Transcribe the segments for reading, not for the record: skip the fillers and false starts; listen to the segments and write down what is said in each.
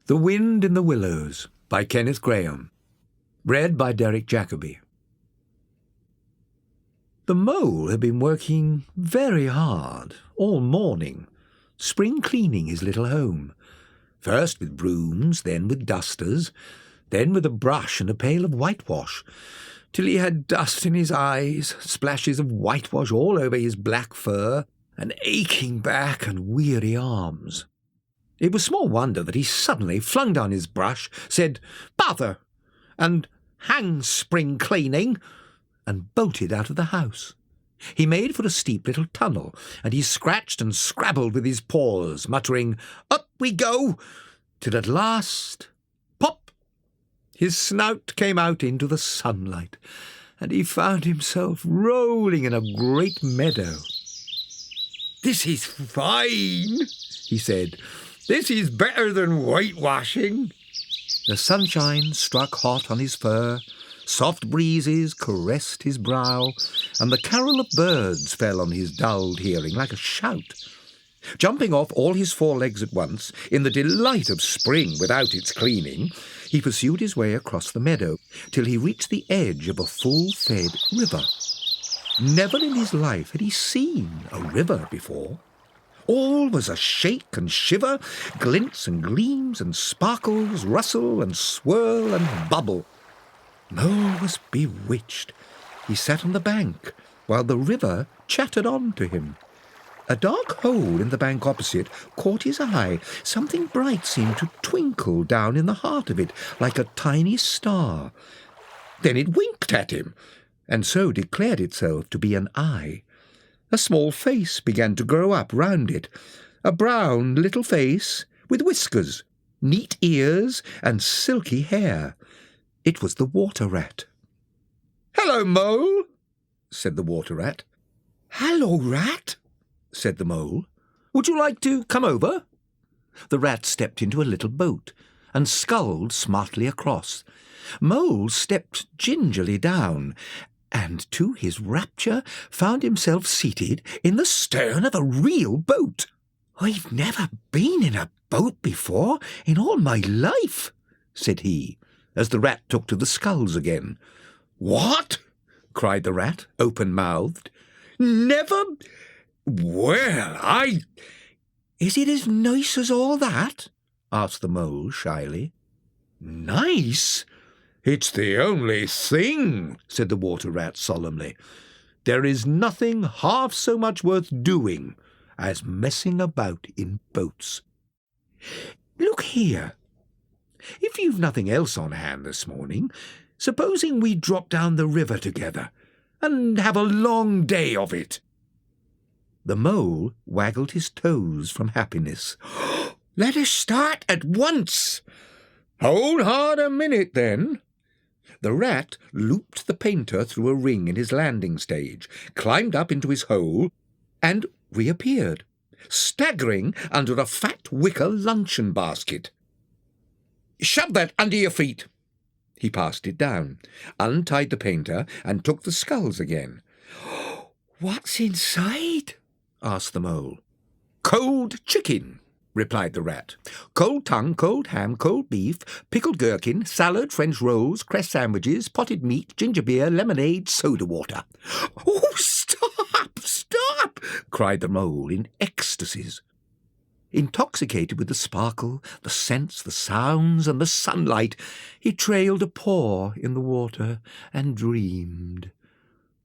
The Wind in the Willows by Kenneth Grahame. Read by Derek Jacobi. The mole had been working very hard all morning, spring cleaning his little home, first with brooms, then with dusters, then with a brush and a pail of whitewash, till he had dust in his eyes, splashes of whitewash all over his black fur, an aching back and weary arms. It was small wonder that he suddenly flung down his brush, said, "Bother!" and "Hang spring cleaning!" and bolted out of the house. He made for a steep little tunnel, and he scratched and scrabbled with his paws, muttering, "Up we go!" till at last, pop! His snout came out into the sunlight, and he found himself rolling in a great meadow. "This is fine," he said. "This is better than whitewashing." The sunshine struck hot on his fur, soft breezes caressed his brow, and the carol of birds fell on his dulled hearing like a shout. Jumping off all his four legs at once, in the delight of spring without its cleaning, he pursued his way across the meadow till he reached the edge of a full-fed river. Never in his life had he seen a river before. All was a shake and shiver, glints and gleams and sparkles, rustle and swirl and bubble. Mole was bewitched. He sat on the bank while the river chattered on to him. A dark hole in the bank opposite caught his eye. Something bright seemed to twinkle down in the heart of it like a tiny star. Then it winked at him, and so declared itself to be an eye. A small face began to grow up round it, a brown little face with whiskers, neat ears, and silky hair. It was the water-rat. "Hello, Mole," said the water-rat. "Hello, Rat," said the mole. "Would you like to come over?" The rat stepped into a little boat and sculled smartly across. Mole stepped gingerly down, and to his rapture found himself seated in the stern of a real boat. "I've never been in a boat before in all my life," said he, as the rat took to the sculls again. "What?" cried the rat, open-mouthed. "Never? Well, Is it as nice as all that?" asked the mole shyly. "Nice? It's the only thing," said the water-rat solemnly. "There is nothing half so much worth doing as messing about in boats. Look here. If you've nothing else on hand this morning, supposing we drop down the river together and have a long day of it." The mole waggled his toes from happiness. "Let us start at once." "Hold hard a minute, then." The rat looped the painter through a ring in his landing stage, climbed up into his hole, and reappeared, staggering under a fat wicker luncheon basket. "Shove that under your feet." He passed it down, untied the painter, and took the sculls again. "What's inside?" asked the mole. "Cold chicken," replied the rat. "Cold tongue, cold ham, cold beef, pickled gherkin, salad, French rolls, cress sandwiches, potted meat, ginger beer, lemonade, soda water." "Oh, stop, stop!" cried the mole in ecstasies. Intoxicated with the sparkle, the scents, the sounds, and the sunlight, he trailed a paw in the water and dreamed.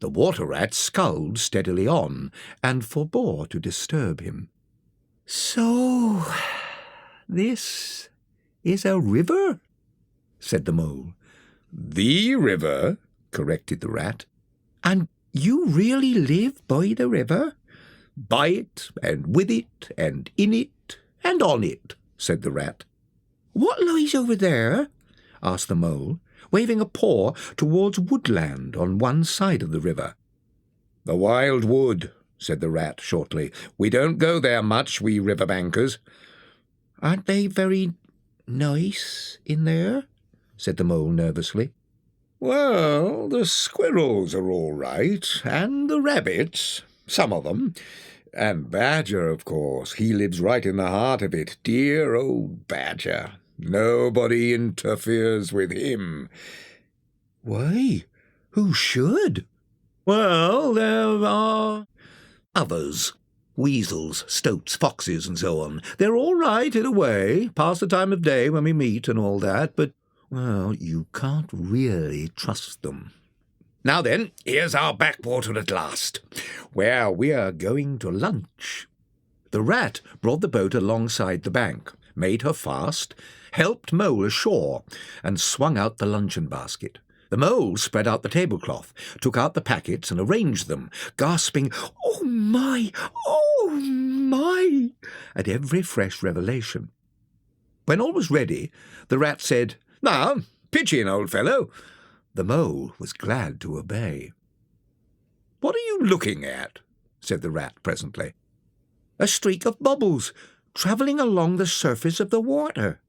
The water-rat sculled steadily on, and forbore to disturb him. "So, this is a river?" said the mole. "The river," corrected the rat. "And you really live by the river?" "By it, and with it, and in it, and on it," said the rat. "What lies over there?" asked the mole, waving a paw towards woodland on one side of the river. "The wild wood," said the rat shortly. "We don't go there much, we river-bankers." "Aren't they very nice in there?" said the mole nervously. "Well, the squirrels are all right, and the rabbits, some of them. And Badger, of course, he lives right in the heart of it. Dear old Badger. Nobody interferes with him." "Why, who should?" "Well, there are others. Weasels, stoats, foxes, and so on. They're all right in a way, past the time of day when we meet and all that, but, well, you can't really trust them. Now then, here's our backwater at last, where we are going to lunch." The rat brought the boat alongside the bank, made her fast, helped Mole ashore, and swung out the luncheon basket. The Mole spread out the tablecloth, took out the packets and arranged them, gasping, "Oh my, oh my," at every fresh revelation. When all was ready, the rat said, "Now, pitch in, old fellow." The Mole was glad to obey. "What are you looking at?" said the rat presently. "A streak of bubbles, travelling along the surface of the water."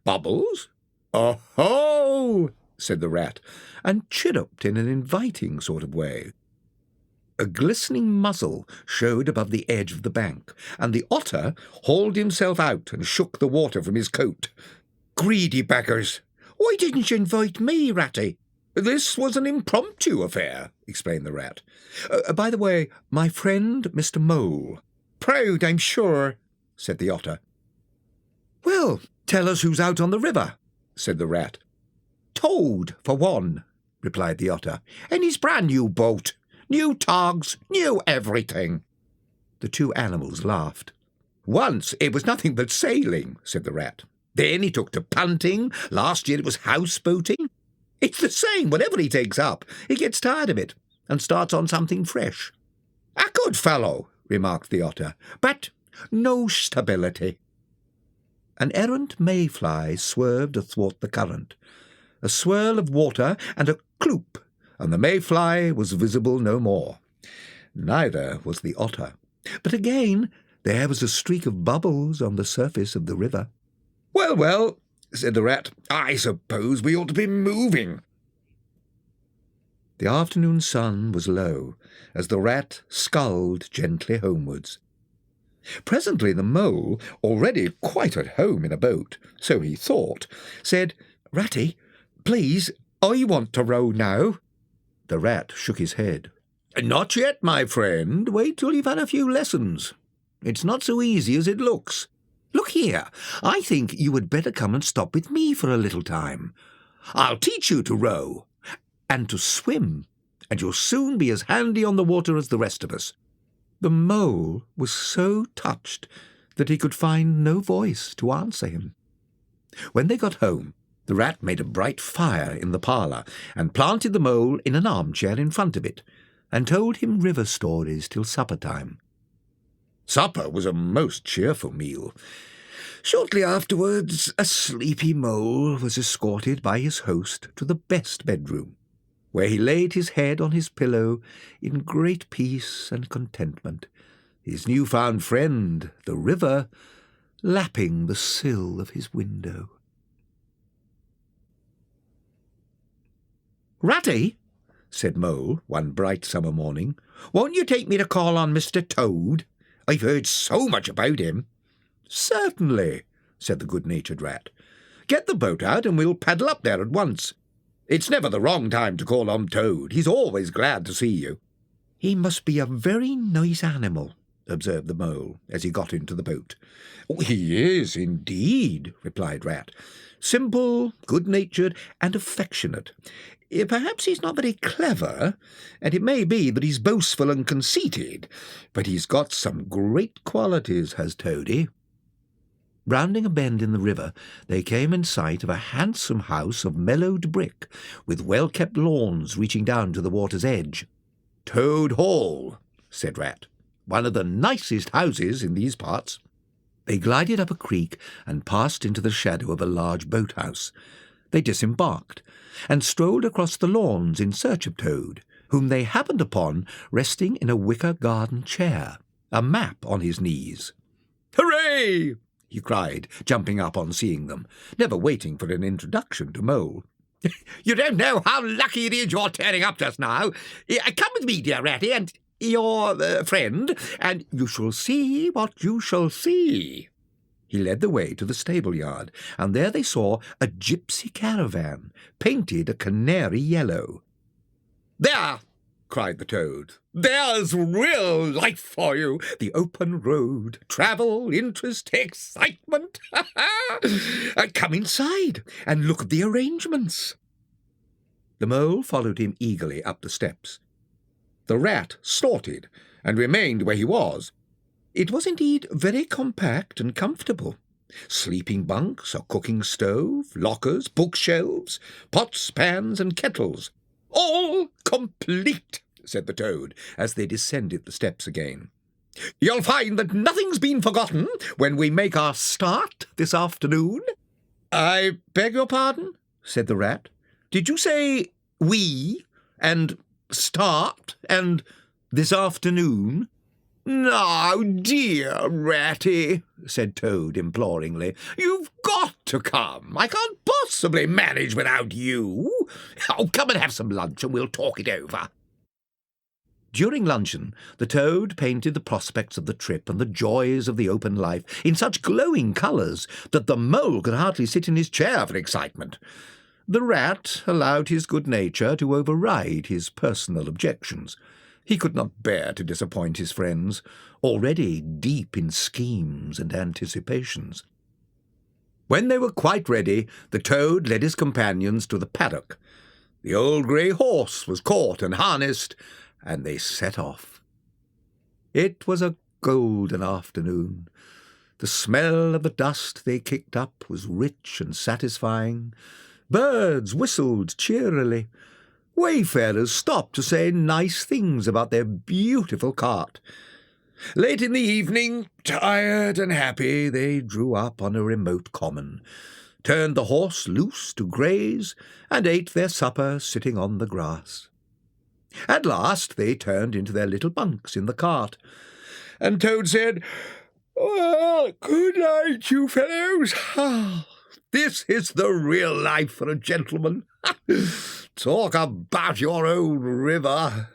"Bubbles? Oh-ho!" said the rat, and chirruped in an inviting sort of way. A glistening muzzle showed above the edge of the bank, and the otter hauled himself out and shook the water from his coat. "Greedy beggars! Why didn't you invite me, Ratty?" "This was an impromptu affair," explained the rat. By the way, my friend Mr. Mole." "Proud, I'm sure," said the otter. "Well, tell us who's out on the river," said the rat. "Toad, for one," replied the otter, "and his brand-new boat. New togs, new everything." The two animals laughed. "Once it was nothing but sailing," said the rat. "Then he took to punting. Last year it was houseboating. It's the same whatever he takes up. He gets tired of it and starts on something fresh." "A good fellow," remarked the otter, "but no stability." An errant mayfly swerved athwart the current. A swirl of water and a cloop, and the mayfly was visible no more. Neither was the otter. But again there was a streak of bubbles on the surface of the river. "Well, well," said the rat, "I suppose we ought to be moving." The afternoon sun was low, as the rat sculled gently homewards. Presently the Mole, already quite at home in a boat, so he thought, said, "Ratty, please, I want to row now." The rat shook his head. "Not yet, my friend. Wait till you've had a few lessons. It's not so easy as it looks. Look here, I think you had better come and stop with me for a little time. I'll teach you to row and to swim, and you'll soon be as handy on the water as the rest of us." The Mole was so touched that he could find no voice to answer him. When they got home, the rat made a bright fire in the parlour and planted the Mole in an armchair in front of it, and told him river stories till supper-time. Supper was a most cheerful meal. Shortly afterwards, a sleepy Mole was escorted by his host to the best bedroom, where he laid his head on his pillow in great peace and contentment, his new-found friend, the river, lapping the sill of his window. "Ratty," said Mole one bright summer morning, "won't you take me to call on Mr. Toad? I've heard so much about him." "Certainly," said the good-natured rat. "Get the boat out and we'll paddle up there at once. It's never the wrong time to call on Toad. He's always glad to see you." "He must be a very nice animal," observed the Mole, as he got into the boat. "He is, indeed," replied Rat. "Simple, good-natured, and affectionate. Perhaps he's not very clever, and it may be that he's boastful and conceited, but he's got some great qualities, has Toady." Rounding a bend in the river, they came in sight of a handsome house of mellowed brick, with well-kept lawns reaching down to the water's edge. "Toad Hall," said Rat. "One of the nicest houses in these parts." They glided up a creek and passed into the shadow of a large boathouse. They disembarked and strolled across the lawns in search of Toad, whom they happened upon resting in a wicker garden chair, a map on his knees. "Hooray!" he cried, jumping up on seeing them, never waiting for an introduction to Mole. "You don't know how lucky it is you're turning up just now. Come with me, dear Ratty, and your friend, and you shall see what you shall see." He led the way to the stable-yard, and there they saw a gypsy caravan, painted a canary yellow. "There!" cried the Toad. "There's real life for you! The open road, travel, interest, excitement! Come inside and look at the arrangements." The Mole followed him eagerly up the steps. The Rat snorted and remained where he was. It was indeed very compact and comfortable. Sleeping bunks, a cooking stove, lockers, bookshelves, pots, pans, and kettles. "All complete," said the Toad, as they descended the steps again. "You'll find that nothing's been forgotten when we make our start this afternoon." "I beg your pardon," said the Rat. "Did you say we, and start, and this afternoon?" "No, dear Ratty," said Toad imploringly. "You've got to come. I can't possibly manage without you. Oh, come and have some lunch and we'll talk it over." During luncheon, the Toad painted the prospects of the trip and the joys of the open life in such glowing colours that the Mole could hardly sit in his chair for excitement. The Rat allowed his good nature to override his personal objections. He could not bear to disappoint his friends, already deep in schemes and anticipations. When they were quite ready, the Toad led his companions to the paddock. The old grey horse was caught and harnessed, and they set off. It was a golden afternoon. The smell of the dust they kicked up was rich and satisfying. Birds whistled cheerily. Wayfarers stopped to say nice things about their beautiful cart. Late in the evening, tired and happy, they drew up on a remote common, turned the horse loose to graze, and ate their supper sitting on the grass. At last they turned into their little bunks in the cart, and Toad said, "Well, good night, you fellows. This is the real life for a gentleman. Talk about your own river."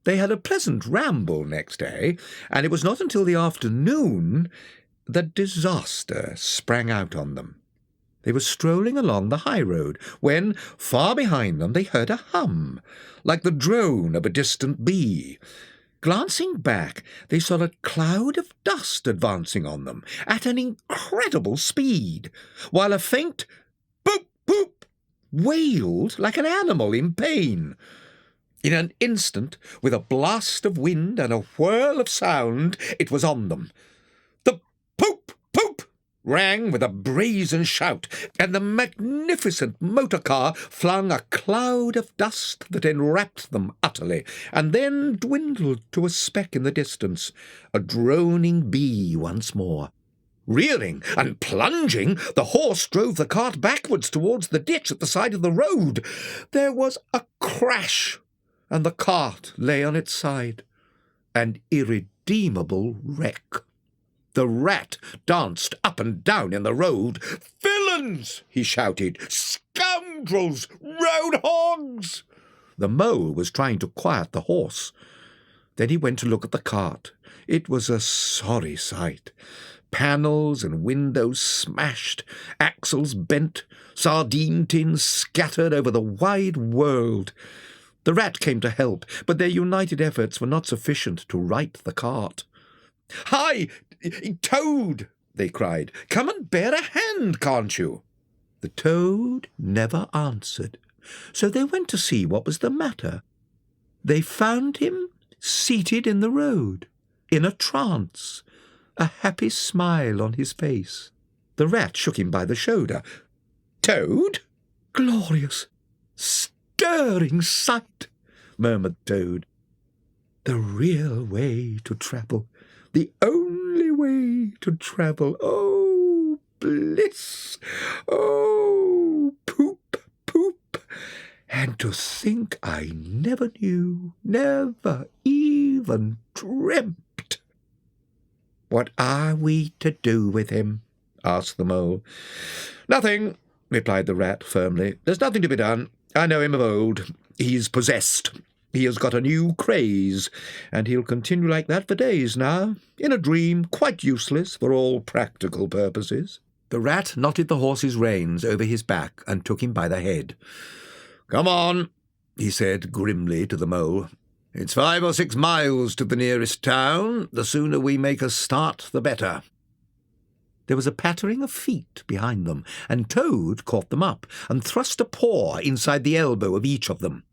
They had a pleasant ramble next day, and it was not until the afternoon that disaster sprang out on them. They were strolling along the high road when, far behind them, they heard a hum, like the drone of a distant bee. Glancing back, they saw a cloud of dust advancing on them at an incredible speed, while a faint boop, boop wailed like an animal in pain. In an instant, with a blast of wind and a whirl of sound, it was on them. The poop, poop rang with a brazen shout, and the magnificent motor car flung a cloud of dust that enwrapped them utterly, and then dwindled to a speck in the distance, a droning bee once more. Rearing and plunging, the horse drove the cart backwards towards the ditch at the side of the road. There was a crash, and the cart lay on its side, an irredeemable wreck. The Rat danced up and down in the road. "Villains!" he shouted. "Scoundrels! Road hogs!" The Mole was trying to quiet the horse. Then he went to look at the cart. It was a sorry sight. Panels and windows smashed, axles bent, sardine tins scattered over the wide world. The Rat came to help, but their united efforts were not sufficient to right the cart. "Hi, Toad!" they cried. "Come and bear a hand, can't you?" The Toad never answered, so they went to see what was the matter. They found him seated in the road, in a trance, a happy smile on his face. The Rat shook him by the shoulder. "Toad? Glorious, stirring sight," murmured Toad. "The real way to travel, the only way to travel. Oh, bliss! Oh, poop, poop! And to think I never knew, never even dreamt." "What are we to do with him?" asked the Mole. "Nothing," replied the Rat firmly. "There's nothing to be done. I know him of old. He's possessed. He has got a new craze, and he'll continue like that for days now, in a dream quite useless for all practical purposes." The rat knotted the horse's reins over his back and took him by the head. "Come on," he said grimly to the mole. "It's 5 or 6 miles to the nearest town. The sooner we make a start, the better." There was a pattering of feet behind them, and Toad caught them up and thrust a paw inside the elbow of each of them.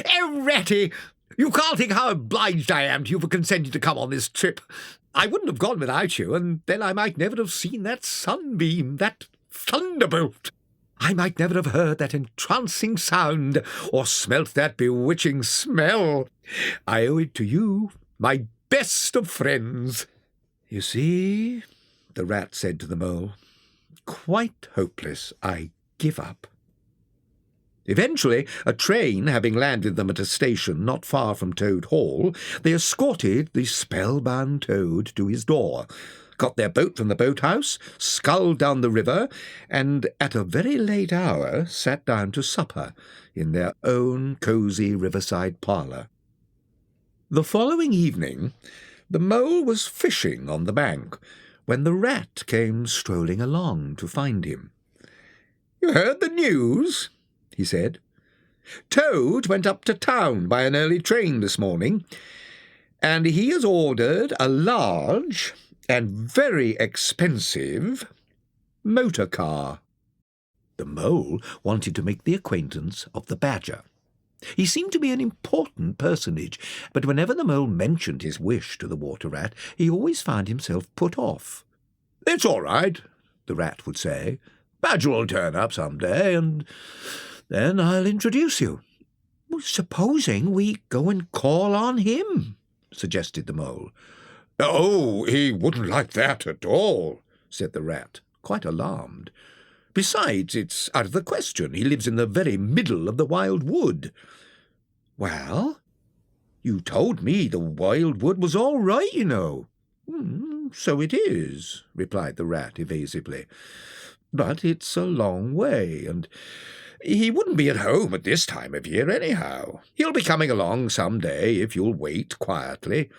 "Oh, Ratty, you can't think how obliged I am to you for consenting to come on this trip. I wouldn't have gone without you, and then I might never have seen that sunbeam, that thunderbolt. I might never have heard that entrancing sound or smelt that bewitching smell. I owe it to you, my best of friends." "You see," the rat said to the mole, "quite hopeless. I give up." Eventually, a train having landed them at a station not far from Toad Hall, they escorted the spellbound Toad to his door, got their boat from the boathouse, sculled down the river, and at a very late hour sat down to supper in their own cosy riverside parlour. The following evening, the mole was fishing on the bank when the rat came strolling along to find him. "You heard the news?" he said. "Toad went up to town by an early train this morning, and he has ordered a large and very expensive motor car." The mole wanted to make the acquaintance of the badger. He seemed to be an important personage, but whenever the mole mentioned his wish to the water rat, he always found himself put off. "It's all right," the rat would say. "Badger will turn up some day, and then I'll introduce you." "Supposing we go and call on him," suggested the mole. "Oh, he wouldn't like that at all," said the rat, quite alarmed. "Besides, it's out of the question. He lives in the very middle of the wild wood." "Well, you told me the wild wood was all right, you know." "So it is," replied the rat evasively. "But it's a long way, and he wouldn't be at home at this time of year anyhow. He'll be coming along some day if you'll wait quietly."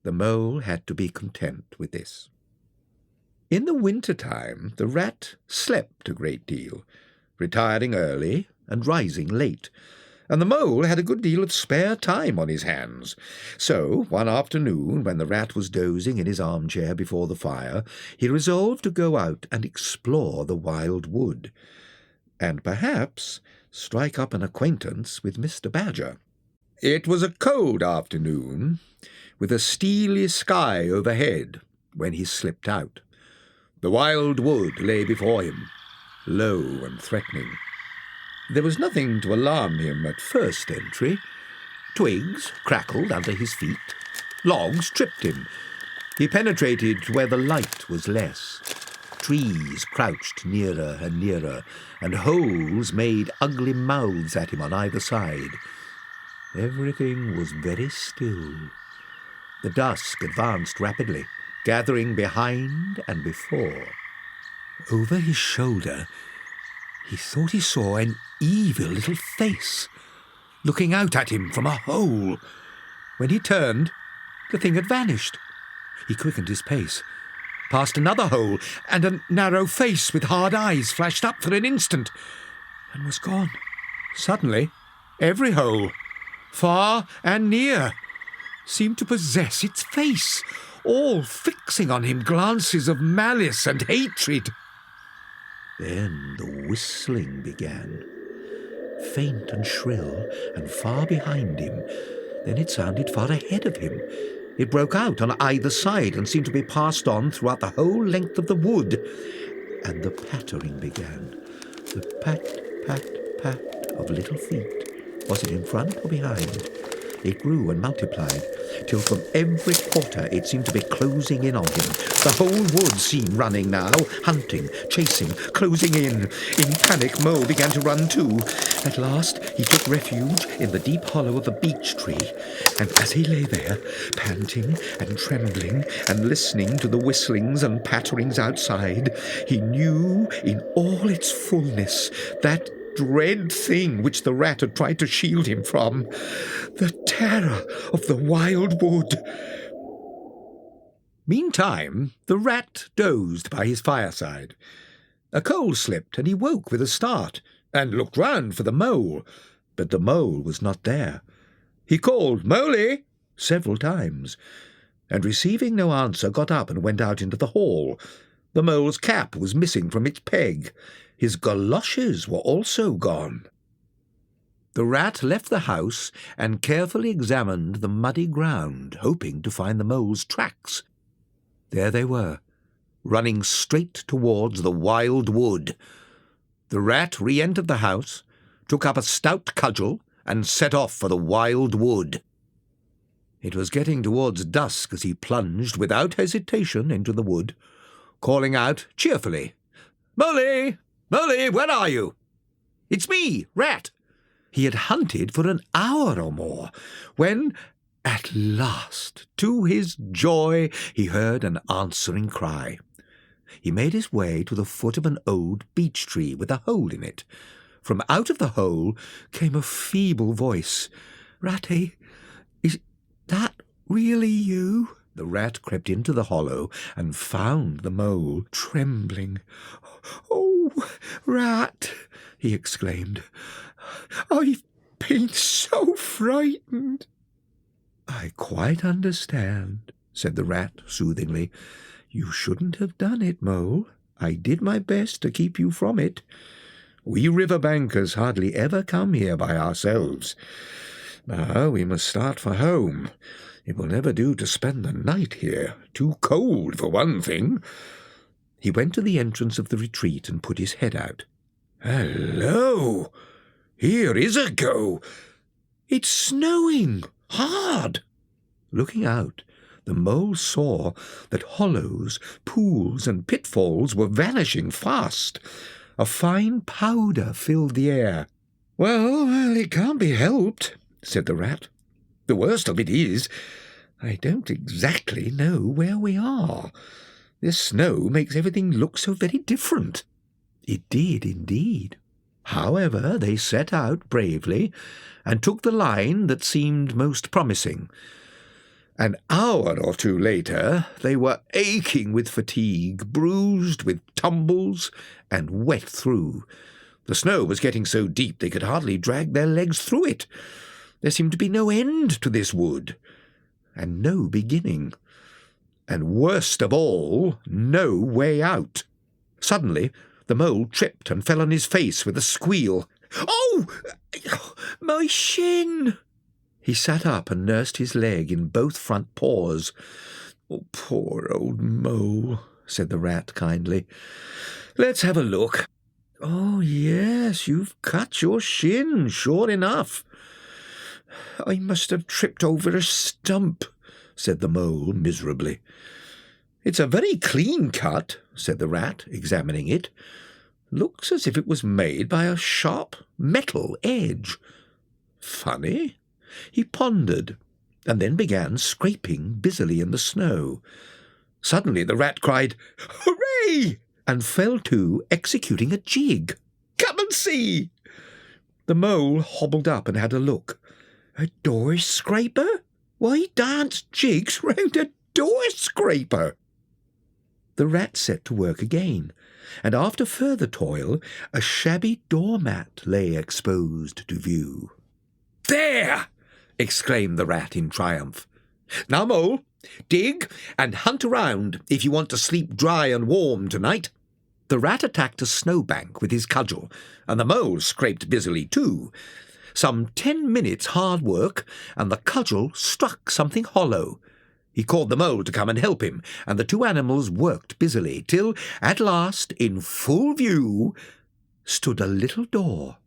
The mole had to be content with this. In the winter-time, the rat slept a great deal, retiring early and rising late, and the mole had a good deal of spare time on his hands. So, one afternoon, when the rat was dozing in his armchair before the fire, he resolved to go out and explore the wild wood, and perhaps strike up an acquaintance with Mr. Badger. It was a cold afternoon, with a steely sky overhead, when he slipped out. The wild wood lay before him, low and threatening. There was nothing to alarm him at first entry. Twigs crackled under his feet. Logs tripped him. He penetrated where the light was less. Trees crouched nearer and nearer, and holes made ugly mouths at him on either side. Everything was very still. The dusk advanced rapidly, gathering behind and before. Over his shoulder, he thought he saw an evil little face looking out at him from a hole. When he turned, the thing had vanished. He quickened his pace, past another hole, and a narrow face with hard eyes flashed up for an instant, and was gone. Suddenly, every hole, far and near, seemed to possess its face, all fixing on him glances of malice and hatred. Then the whistling began, faint and shrill, and far behind him. Then it sounded far ahead of him. It broke out on either side and seemed to be passed on throughout the whole length of the wood. And the pattering began, the pat, pat, pat of little feet. Was it in front or behind? It grew and multiplied, till from every quarter it seemed to be closing in on him. The whole wood seemed running now, hunting, chasing, closing in. In panic, Mole began to run too. At last he took refuge in the deep hollow of a beech tree, and as he lay there, panting and trembling and listening to the whistlings and patterings outside, he knew in all its fullness that dread thing which the rat had tried to shield him from, the terror of the wild wood. Meantime, the rat dozed by his fireside. A coal slipped, and he woke with a start, and looked round for the mole, but the mole was not there. He called, "Moley!" several times, and receiving no answer, got up and went out into the hall. The mole's cap was missing from its peg. His goloshes were also gone. The rat left the house and carefully examined the muddy ground, hoping to find the mole's tracks. There they were, running straight towards the wild wood. The rat re-entered the house, took up a stout cudgel, and set off for the wild wood. It was getting towards dusk as he plunged without hesitation into the wood, calling out cheerfully, "Moley! Moley, where are you?" "It's me, Rat." He had hunted for an hour or more, when, at last, to his joy, he heard an answering cry. He made his way to the foot of an old beech tree with a hole in it. From out of the hole came a feeble voice. "Ratty, is that really you?" The rat crept into the hollow and found the mole trembling. "Oh, Rat," he exclaimed, "I've been so frightened." "I quite understand," said the rat soothingly. "You shouldn't have done it, Mole. I did my best to keep you from it. We riverbankers hardly ever come here by ourselves. Now we must start for home. It will never do to spend the night here. Too cold, for one thing." He went to the entrance of the retreat and put his head out. "Hello! Here is a go! It's snowing hard." Looking out, the mole saw that hollows, pools, and pitfalls were vanishing fast. A fine powder filled the air. Well, it can't be helped," said the rat. "The worst of it is, I don't exactly know where we are. This snow makes everything look so very different." It did indeed. However, they set out bravely and took the line that seemed most promising. An hour or two later, they were aching with fatigue, bruised with tumbles, and wet through. The snow was getting so deep they could hardly drag their legs through it. There seemed to be no end to this wood, and no beginning. And worst of all, no way out. Suddenly, the mole tripped and fell on his face with a squeal. "Oh, my shin!" He sat up and nursed his leg in both front paws. "Oh, poor old mole," said the rat kindly. "Let's have a look. Oh, yes, you've cut your shin, sure enough." "I must have tripped over a stump," said the mole miserably. "It's a very clean cut," said the rat, examining it. "Looks as if it was made by a sharp metal edge. Funny." He pondered, and then began scraping busily in the snow. Suddenly the rat cried, "Hooray!" and fell to executing a jig. "Come and see." The mole hobbled up and had a look. "A door scraper? Why dance jigs round a door scraper?" The rat set to work again, and after further toil, a shabby doormat lay exposed to view. "There!" exclaimed the rat in triumph. "Now, Mole, dig and hunt around if you want to sleep dry and warm tonight." The rat attacked a snowbank with his cudgel, and the mole scraped busily too. Some 10 minutes' hard work, and the cudgel struck something hollow. He called the mole to come and help him, and the two animals worked busily, till, at last, in full view, stood a little door.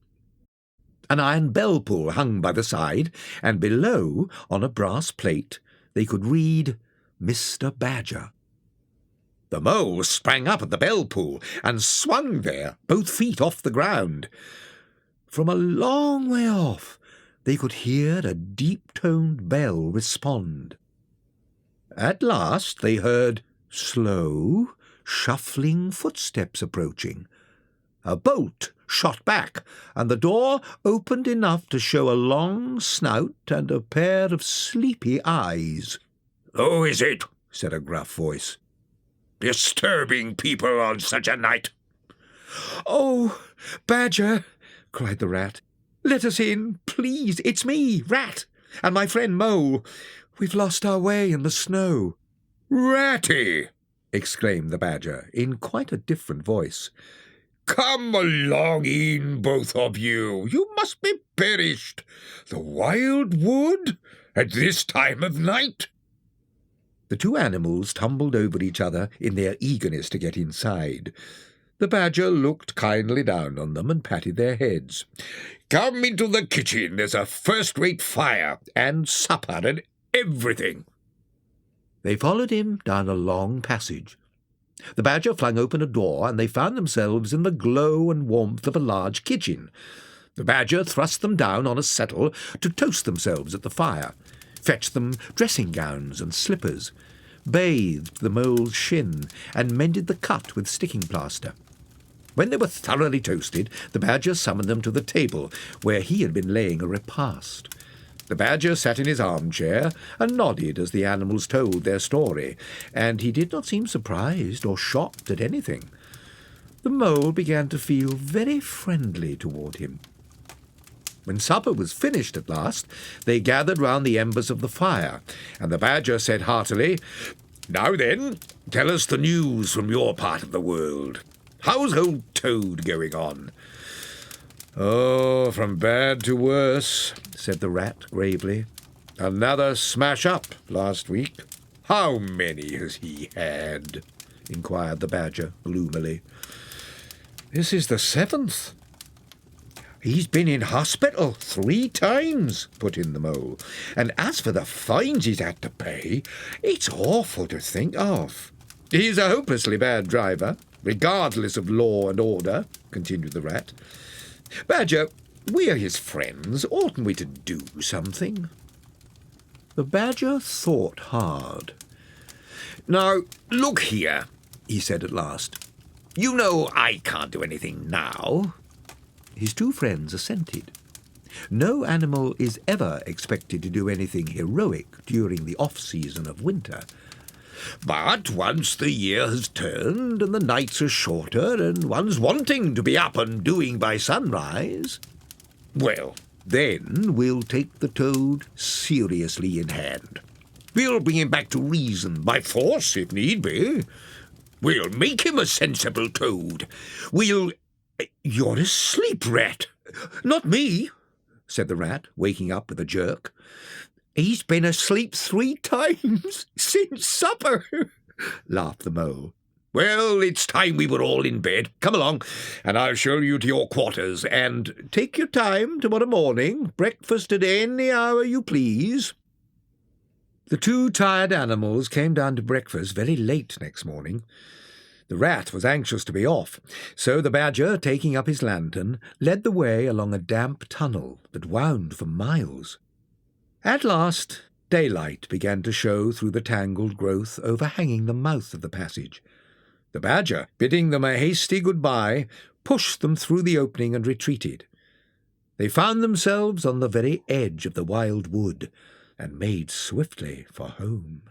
An iron bell-pull hung by the side, and below, on a brass plate, they could read, "Mr. Badger." The mole sprang up at the bell-pull and swung there, both feet off the ground. From a long way off, they could hear a deep-toned bell respond. At last they heard slow, shuffling footsteps approaching. a bolt shot back, and the door opened enough to show a long snout and a pair of sleepy eyes. "Who is it?" said a gruff voice. "Disturbing people on such a night." "Oh, Badger!" cried the rat. "Let us in, please. It's me, Rat, and my friend Mole. We've lost our way in the snow." "Ratty!" exclaimed the Badger in quite a different voice. "Come along in, both of you. You must be perished. The wild wood at this time of night." The two animals tumbled over each other in their eagerness to get inside. The Badger looked kindly down on them and patted their heads. "Come into the kitchen. There's a first-rate fire and supper and everything." They followed him down a long passage. The Badger flung open a door, and they found themselves in the glow and warmth of a large kitchen. The Badger thrust them down on a settle to toast themselves at the fire, fetched them dressing gowns and slippers, bathed the mole's shin, and mended the cut with sticking plaster. When they were thoroughly toasted, the Badger summoned them to the table, where he had been laying a repast. The Badger sat in his armchair and nodded as the animals told their story, and he did not seem surprised or shocked at anything. The Mole began to feel very friendly toward him. When supper was finished at last, they gathered round the embers of the fire, and the Badger said heartily, "Now then, tell us the news from your part of the world. How's old Toad going on?" "Oh, from bad to worse," said the Rat gravely. "Another smash-up last week." "How many has he had?" inquired the Badger gloomily. "This is the 7th. "He's been in hospital 3 times, put in the Mole. "And as for the fines he's had to pay, it's awful to think of." "He's a hopelessly bad driver, regardless of law and order," continued the Rat. "Badger, we are his friends. Oughtn't we to do something?" The Badger thought hard. "Now, look here," he said at last. "You know I can't do anything now." His two friends assented. No animal is ever expected to do anything heroic during the off-season of winter. "But once the year has turned and the nights are shorter and one's wanting to be up and doing by sunrise, well, then we'll take the Toad seriously in hand. We'll bring him back to reason, by force if need be. We'll make him a sensible Toad. We'll—" "You're asleep, Rat." "Not me," said the Rat, waking up with a jerk. "He's been asleep 3 times since supper," laughed the Mole. "Well, it's time we were all in bed. Come along, and I'll show you to your quarters, and take your time tomorrow morning. Breakfast at any hour you please." The two tired animals came down to breakfast very late next morning. The Rat was anxious to be off, so the Badger, taking up his lantern, led the way along a damp tunnel that wound for miles. At last, daylight began to show through the tangled growth overhanging the mouth of the passage. The Badger, bidding them a hasty good-bye, pushed them through the opening and retreated. They found themselves on the very edge of the wild wood, and made swiftly for home.